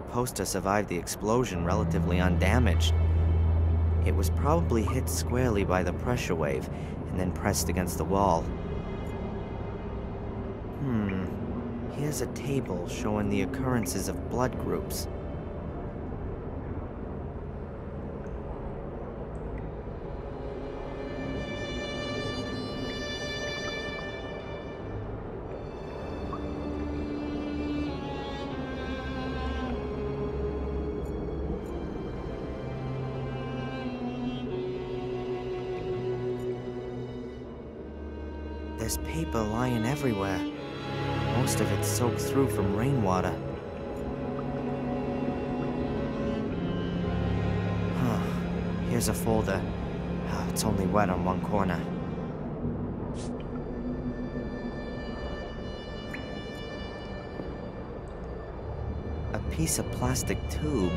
supposed to survive the explosion relatively undamaged. It was probably hit squarely by the pressure wave and then pressed against the wall. Here's a table showing the occurrences of blood groups. There's paper lying everywhere. Most of it soaked through from rainwater. Here's a folder. It's only wet on one corner. A piece of plastic tube.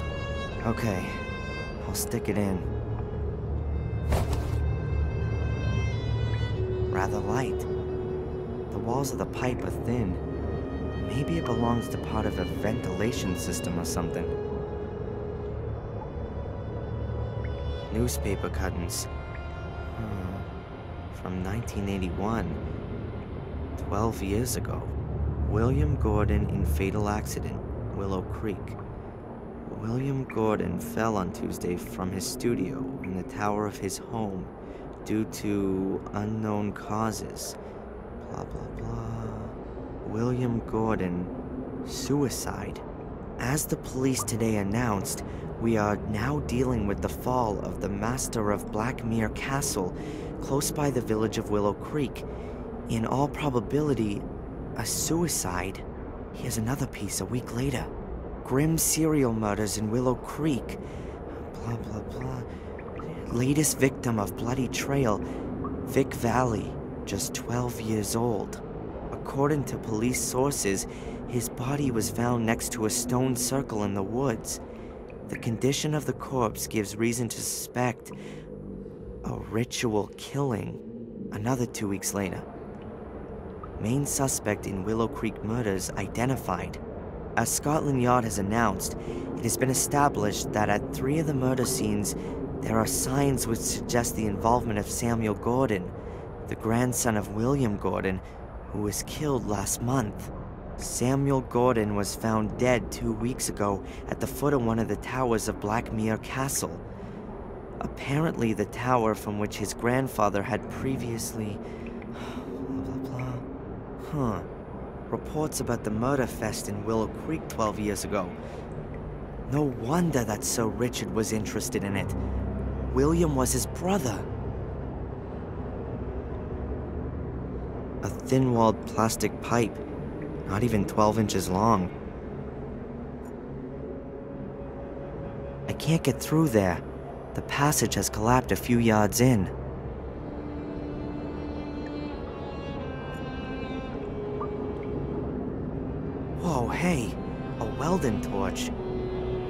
Okay, I'll stick it in. Rather light. The walls of the pipe are thin. Maybe it belongs to part of a ventilation system or something. Newspaper cuttings. From 1981. 12 years ago. William Gordon in fatal accident, Willow Creek. William Gordon fell on Tuesday from his studio in the tower of his home due to unknown causes. Blah, blah, blah. William Gordon, suicide. As the police today announced, we are now dealing with the fall of the master of Blackmere Castle, close by the village of Willow Creek. In all probability, a suicide. Here's another piece a week later. Grim serial murders in Willow Creek. Blah, blah, blah. Latest victim of bloody trail, Vic Valley, just 12 years old. According to police sources, his body was found next to a stone circle in the woods. The condition of the corpse gives reason to suspect a ritual killing. Another 2 weeks later. Main suspect in Willow Creek murders identified. As Scotland Yard has announced, it has been established that at 3 of the murder scenes, there are signs which suggest the involvement of Samuel Gordon, the grandson of William Gordon, who was killed last month. Samuel Gordon was found dead 2 weeks ago at the foot of one of the towers of Blackmere Castle. Apparently the tower from which his grandfather had previously... blah, blah, blah. Reports about the murder fest in Willow Creek 12 years ago. No wonder that Sir Richard was interested in it. William was his brother. A thin-walled plastic pipe, not even 12 inches long. I can't get through there. The passage has collapsed a few yards in. Whoa, hey, a welding torch.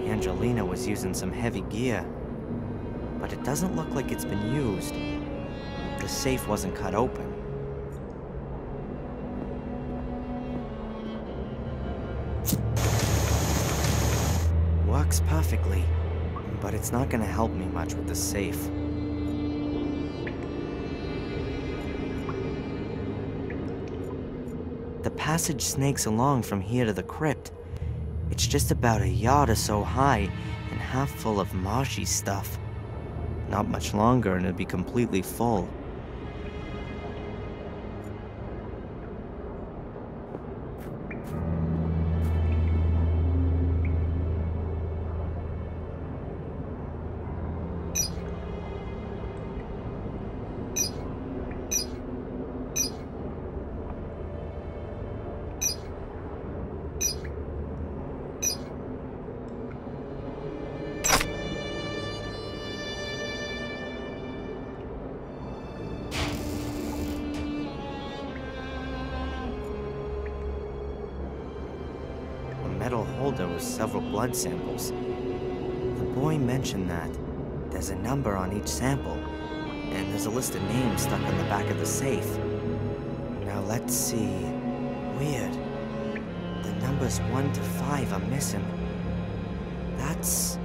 Angelina was using some heavy gear, but it doesn't look like it's been used. The safe wasn't cut open. Works perfectly, but it's not gonna help me much with the safe. The passage snakes along from here to the crypt. It's just about a yard or so high and half full of marshy stuff. Not much longer and it'll be completely full. Metal holder with several blood samples. The boy mentioned that. There's a number on each sample, and there's a list of names stuck on the back of the safe. Now let's see. Weird. The numbers 1 to 5 are missing. That's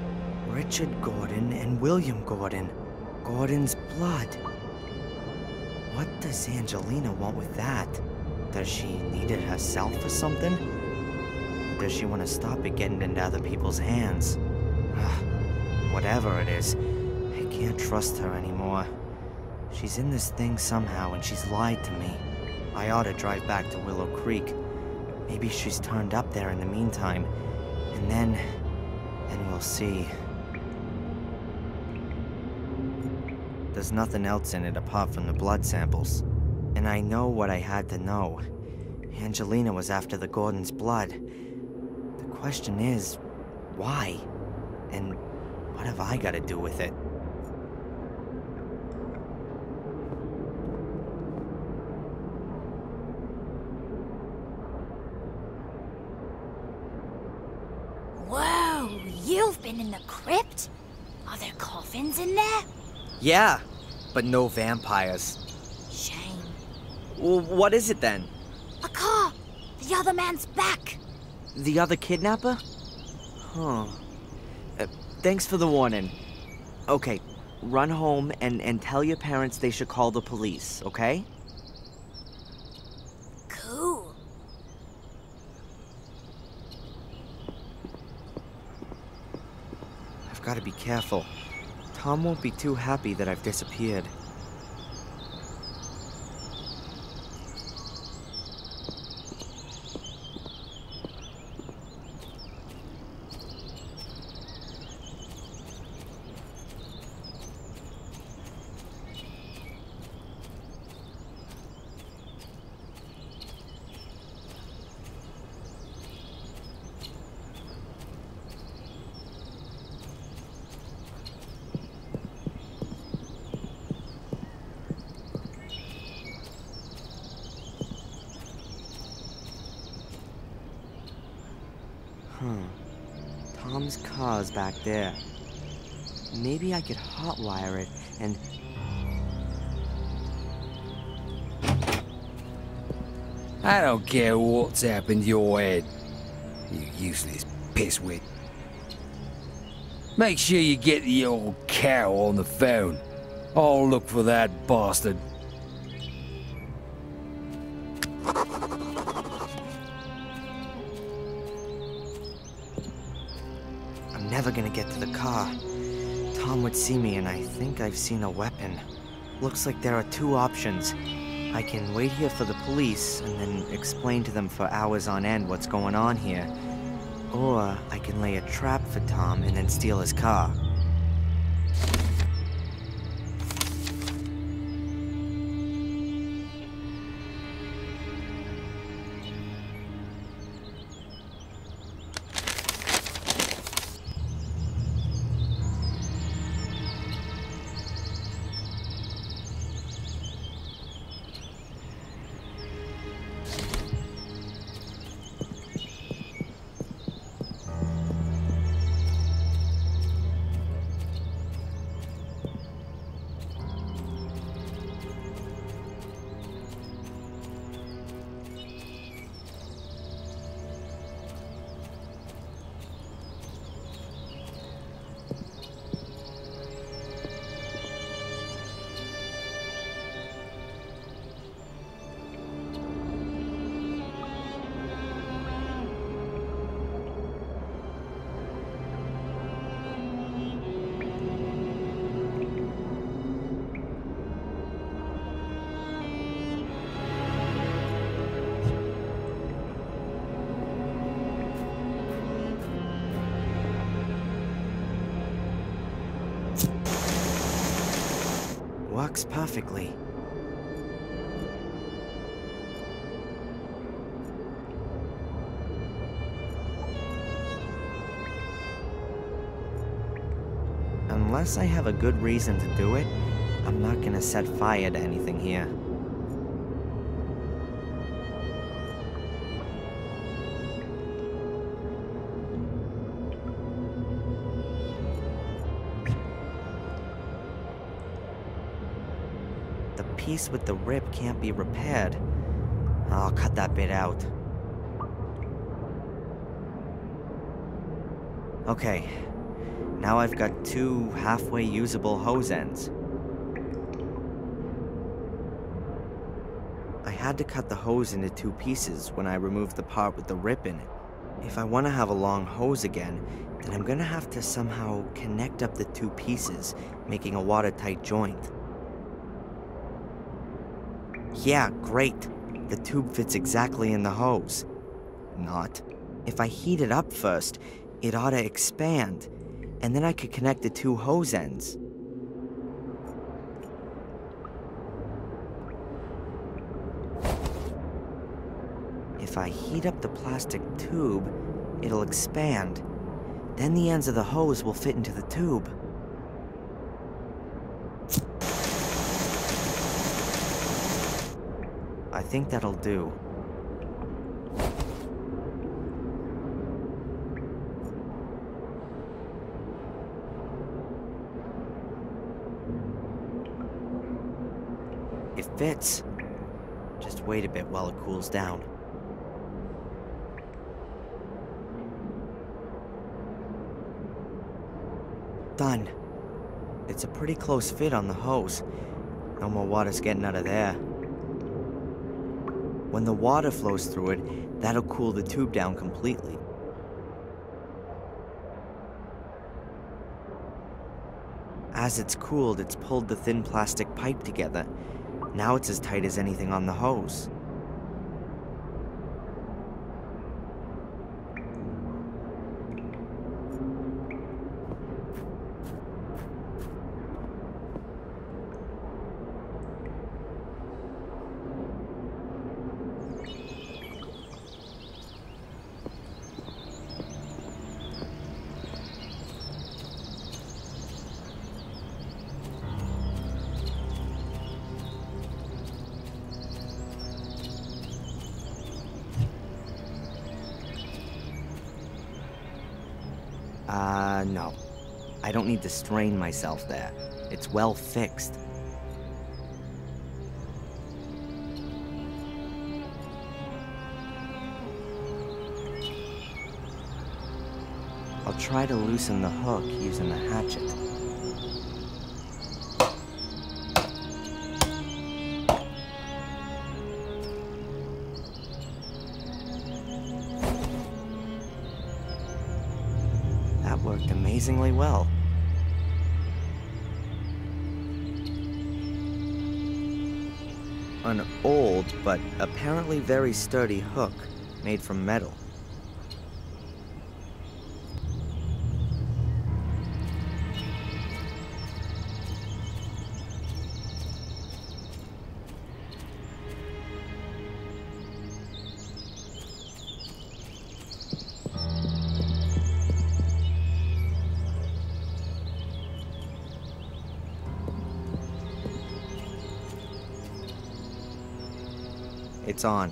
Richard Gordon and William Gordon. Gordon's blood. What does Angelina want with that? Does she need it herself or something? Does she want to stop it getting into other people's hands? Whatever it is, I can't trust her anymore. She's in this thing somehow and she's lied to me. I ought to drive back to Willow Creek. Maybe she's turned up there in the meantime. And then we'll see. There's nothing else in it apart from the blood samples. And I know what I had to know. Angelina was after the Gordon's blood. The question is, why? And what have I got to do with it? Whoa, you've been in the crypt? Are there coffins in there? Yeah, but no vampires. Shame. Well, what is it then? A car! The other man's back! The other kidnapper? Huh. Thanks for the warning. Okay, run home and tell your parents they should call the police, okay? Cool. I've got to be careful. Tom won't be too happy that I've disappeared. Tom's car's back there. Maybe I could hotwire it and... I don't care what's happened to your head, you useless pisswit. Make sure you get the old cow on the phone. I'll look for that bastard. I'm never gonna get to the car. Tom would see me and I think I've seen a weapon. Looks like there are two options. I can wait here for the police and then explain to them for hours on end what's going on here. Or I can lay a trap for Tom and then steal his car. Works perfectly. Unless I have a good reason to do it, I'm not gonna set fire to anything here. The piece with the rip can't be repaired. I'll cut that bit out. Okay, now I've got 2 halfway usable hose ends. I had to cut the hose into 2 pieces when I removed the part with the rip in it. If I want to have a long hose again, then I'm gonna have to somehow connect up the 2 pieces, making a watertight joint. Yeah, great. The tube fits exactly in the hose. Not. If I heat it up first, it ought to expand, and then I could connect the 2 hose ends. If I heat up the plastic tube, it'll expand. Then the ends of the hose will fit into the tube. I think that'll do. It fits. Just wait a bit while it cools down. Done. It's a pretty close fit on the hose. No more water's getting out of there. When the water flows through it, that'll cool the tube down completely. As it's cooled, it's pulled the thin plastic pipe together. Now it's as tight as anything on the hose. No. I don't need to strain myself there. It's well fixed. I'll try to loosen the hook using the hatchet. Worked amazingly well. An old, but apparently very sturdy hook, made from metal. It's on.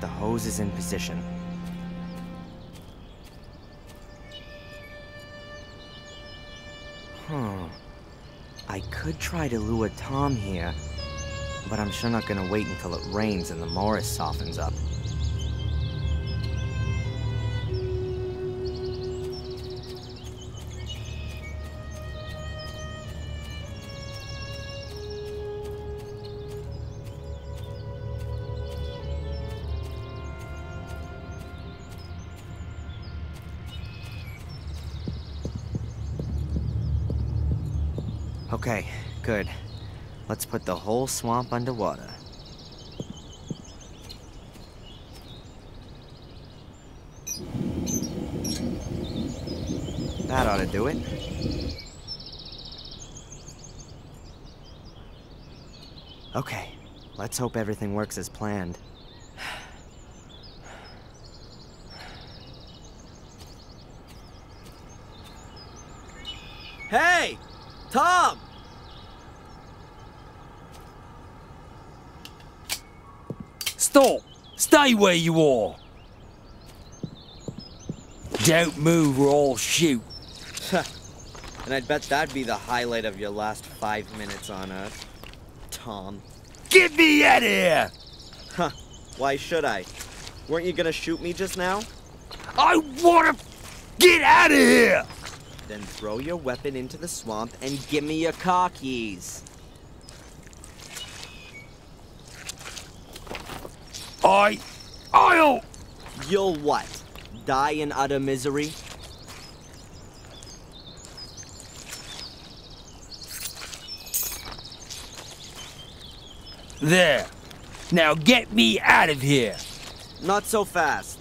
The hose is in position. I could try to lure Tom here, but I'm sure not gonna wait until it rains and the Morris softens up. Okay, good. Let's put the whole swamp underwater. That ought to do it. Okay, Let's hope everything works as planned. Hey! Tom! Stop! Stay where you are! Don't move or I'll shoot. And I'd bet that'd be the highlight of your last 5 minutes on Earth, Tom. Get me out of here! Huh, why should I? Weren't you gonna shoot me just now? I wanna get out of here! Then throw your weapon into the swamp and give me your car keys. I'll... You'll what? Die in utter misery? There. Now get me out of here. Not so fast.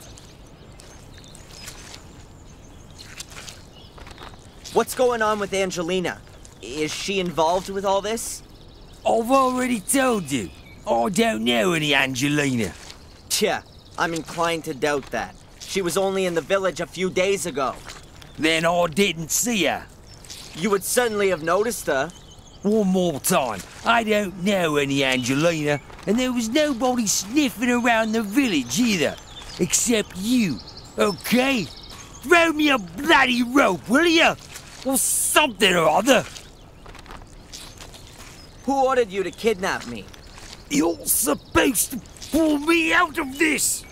What's going on with Angelina? Is she involved with all this? I've already told you. I don't know any Angelina. Tja, I'm inclined to doubt that. She was only in the village a few days ago. Then I didn't see her. You would certainly have noticed her. One more time. I don't know any Angelina, and there was nobody sniffing around the village either. Except you, okay? Throw me a bloody rope, will you? Or something or other. Who ordered you to kidnap me? You're supposed to pull me out of this!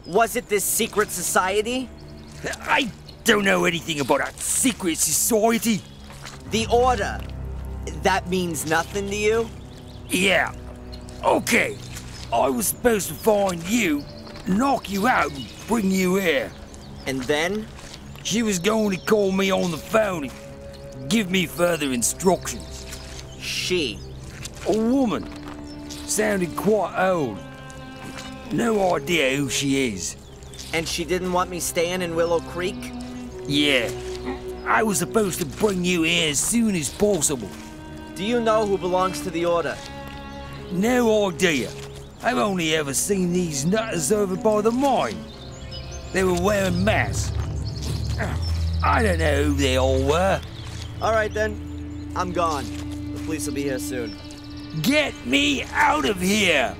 Was it this secret society? I don't know anything about a secret society. The Order. That means nothing to you? Yeah. Okay. I was supposed to find you, knock you out, and bring you here. And then? She was going to call me on the phone and give me further instructions. She? A woman. Sounded quite old. No idea who she is. And she didn't want me staying in Willow Creek? Yeah. I was supposed to bring you here as soon as possible. Do you know who belongs to the Order? No idea. I've only ever seen these nutters over by the mine. They were wearing masks. I don't know who they all were. All right then, I'm gone. The police will be here soon. Get me out of here!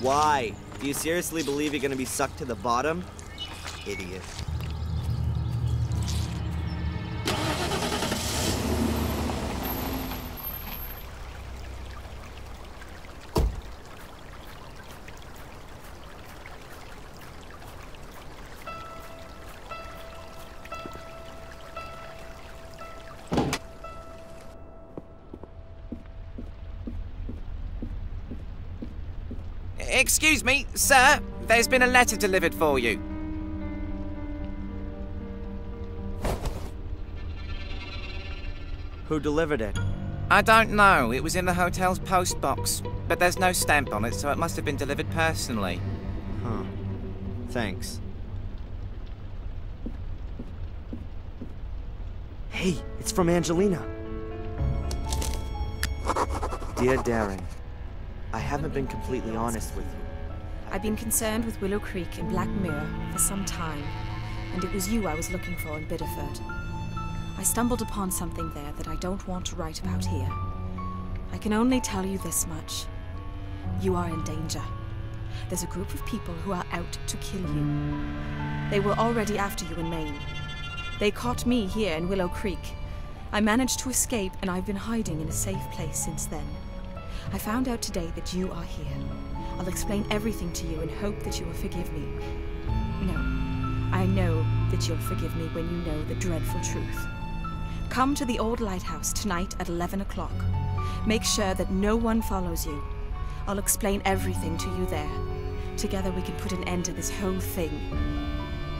Why? Do you seriously believe you're gonna be sucked to the bottom? Idiot. Excuse me, sir. There's been a letter delivered for you. Who delivered it? I don't know. It was in the hotel's post box. But there's no stamp on it, so it must have been delivered personally. Huh. Thanks. Hey, it's from Angelina. Dear Darren, I haven't been completely honest with you. I've been concerned with Willow Creek in Black Mirror for some time, and it was you I was looking for in Biddeford. I stumbled upon something there that I don't want to write about here. I can only tell you this much. You are in danger. There's a group of people who are out to kill you. They were already after you in Maine. They caught me here in Willow Creek. I managed to escape, and I've been hiding in a safe place since then. I found out today that you are here. I'll explain everything to you and hope that you will forgive me. No, I know that you'll forgive me when you know the dreadful truth. Come to the old lighthouse tonight at 11 o'clock. Make sure that no one follows you. I'll explain everything to you there. Together we can put an end to this whole thing.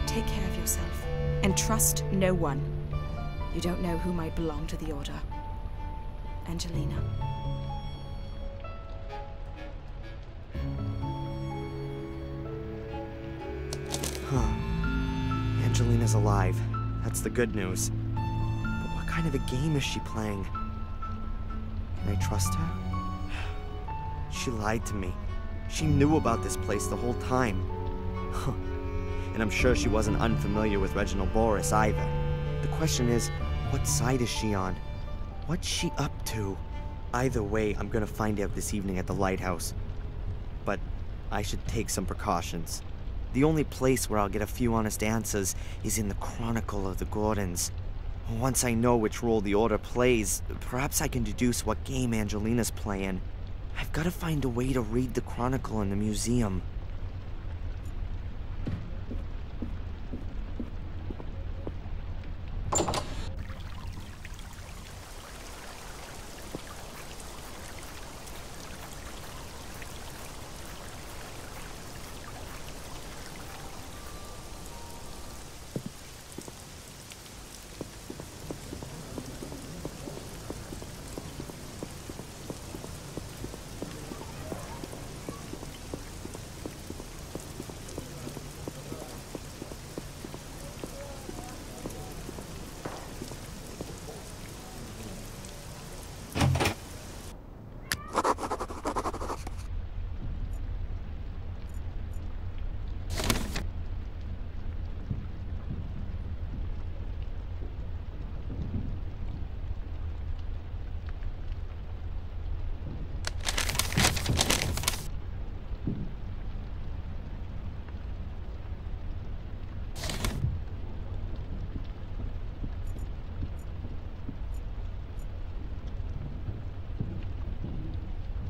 Take care of yourself and trust no one. You don't know who might belong to the Order. Angelina. Huh. Angelina's alive. That's the good news. But what kind of a game is she playing? Can I trust her? She lied to me. She knew about this place the whole time. And I'm sure she wasn't unfamiliar with Reginald Boris either. The question is, what side is she on? What's she up to? Either way, I'm gonna find out this evening at the lighthouse. But I should take some precautions. The only place where I'll get a few honest answers is in the Chronicle of the Gordons. Once I know which role the Order plays, perhaps I can deduce what game Angelina's playing. I've got to find a way to read the Chronicle in the museum.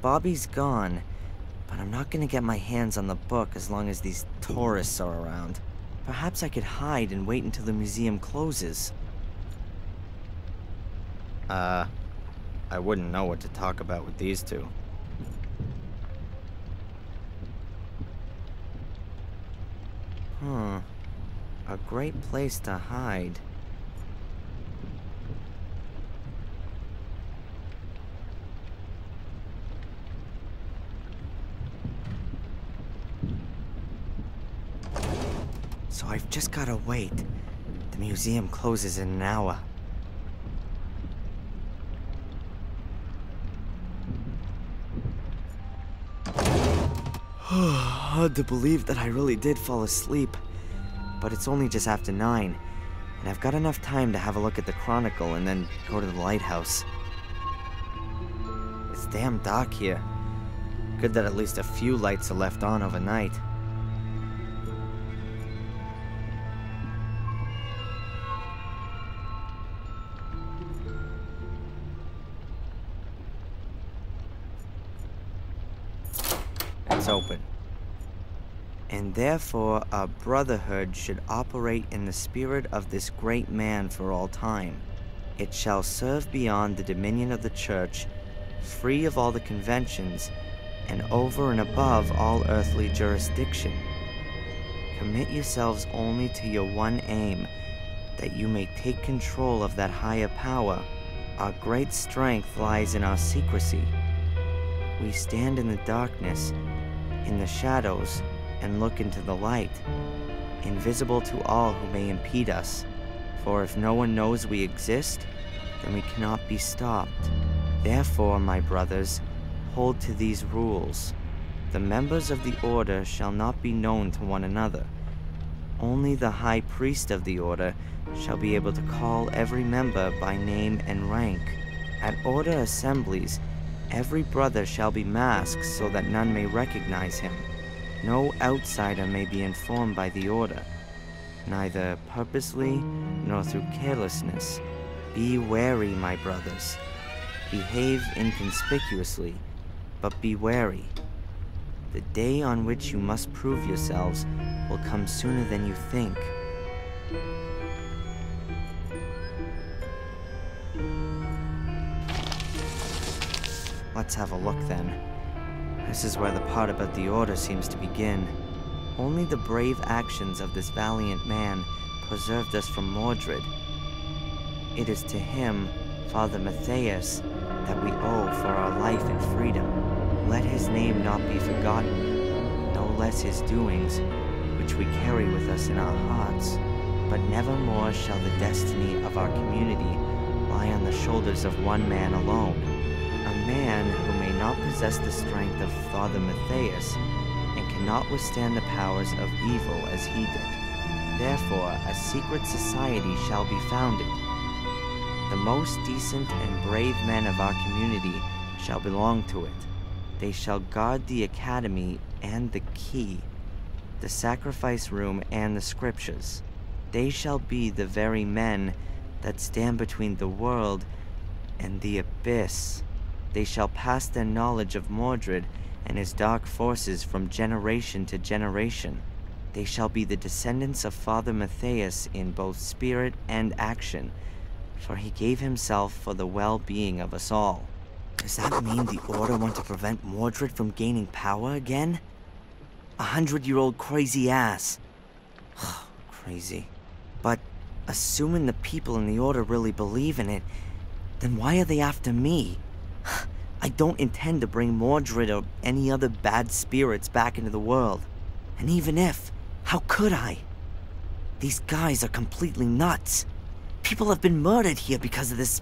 Bobby's gone, but I'm not gonna get my hands on the book as long as these tourists are around. Perhaps I could hide and wait until the museum closes. I wouldn't know what to talk about with these two. A great place to hide. So I've just gotta wait. The museum closes in an hour. Hard to believe that I really did fall asleep. But it's only just after 9, and I've got enough time to have a look at the Chronicle and then go to the lighthouse. It's damn dark here. Good that at least a few lights are left on overnight. It's open. And therefore our brotherhood should operate in the spirit of this great man for all time. It shall serve beyond the dominion of the church, free of all the conventions, and over and above all earthly jurisdiction. Commit yourselves only to your one aim, that you may take control of that higher power. Our great strength lies in our secrecy. We stand in the darkness, in the shadows, and look into the light, invisible to all who may impede us. For if no one knows we exist, then we cannot be stopped. Therefore, my brothers, hold to these rules. The members of the Order shall not be known to one another. Only the High Priest of the Order shall be able to call every member by name and rank. At Order assemblies, every brother shall be masked so that none may recognize him. No outsider may be informed by the Order, neither purposely nor through carelessness. Be wary, my brothers. Behave inconspicuously, but be wary. The day on which you must prove yourselves will come sooner than you think. Let's have a look then. This is where the part about the Order seems to begin. Only the brave actions of this valiant man preserved us from Mordred. It is to him, Father Matthias, that we owe for our life and freedom. Let his name not be forgotten, no less his doings, which we carry with us in our hearts. But nevermore shall the destiny of our community lie on the shoulders of one man alone. A man who may not possess the strength of Father Matthias and cannot withstand the powers of evil as he did. Therefore, a secret society shall be founded. The most decent and brave men of our community shall belong to it. They shall guard the academy and the key, the sacrifice room and the scriptures. They shall be the very men that stand between the world and the abyss. They shall pass their knowledge of Mordred and his dark forces from generation to generation. They shall be the descendants of Father Matthias in both spirit and action, for he gave himself for the well-being of us all. Does that mean the Order want to prevent Mordred from gaining power again? 100-year-old crazy ass. Crazy. But assuming the people in the Order really believe in it, then why are they after me? I don't intend to bring Mordred or any other bad spirits back into the world. And even if, how could I? These guys are completely nuts. People have been murdered here because of this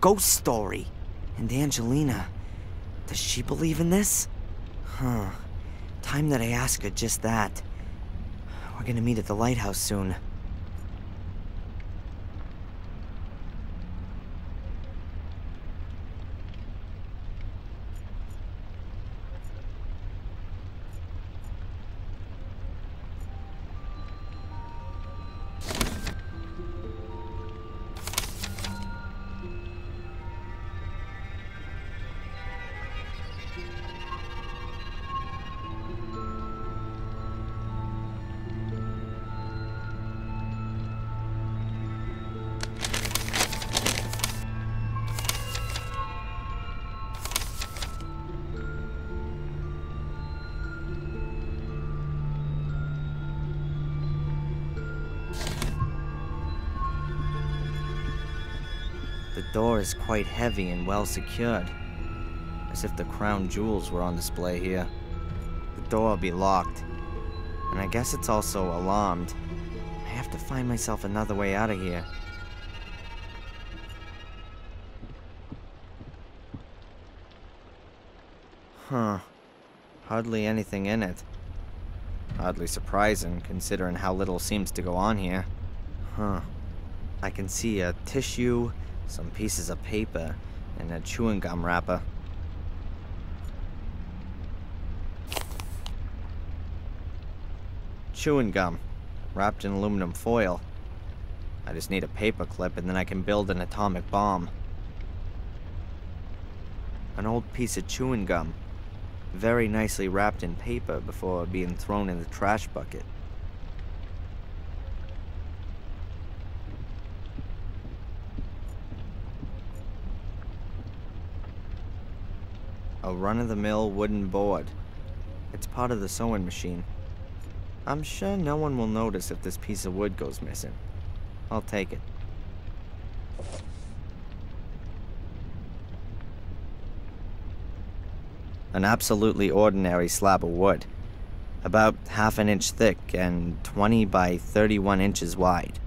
ghost story. And Angelina, does she believe in this? Time that I ask her just that. We're gonna meet at the lighthouse soon. The door is quite heavy and well secured, as if the crown jewels were on display here. The door will be locked, and I guess it's also alarmed. I have to find myself another way out of here. Hardly anything in it. Hardly surprising, considering how little seems to go on here. I can see a tissue, some pieces of paper, and a chewing gum wrapper. Chewing gum, wrapped in aluminum foil. I just need a paper clip and then I can build an atomic bomb. An old piece of chewing gum, very nicely wrapped in paper before being thrown in the trash bucket. A run-of-the-mill wooden board. It's part of the sewing machine. I'm sure no one will notice if this piece of wood goes missing. I'll take it. An absolutely ordinary slab of wood. About ½ an inch thick and 20 by 31 inches wide.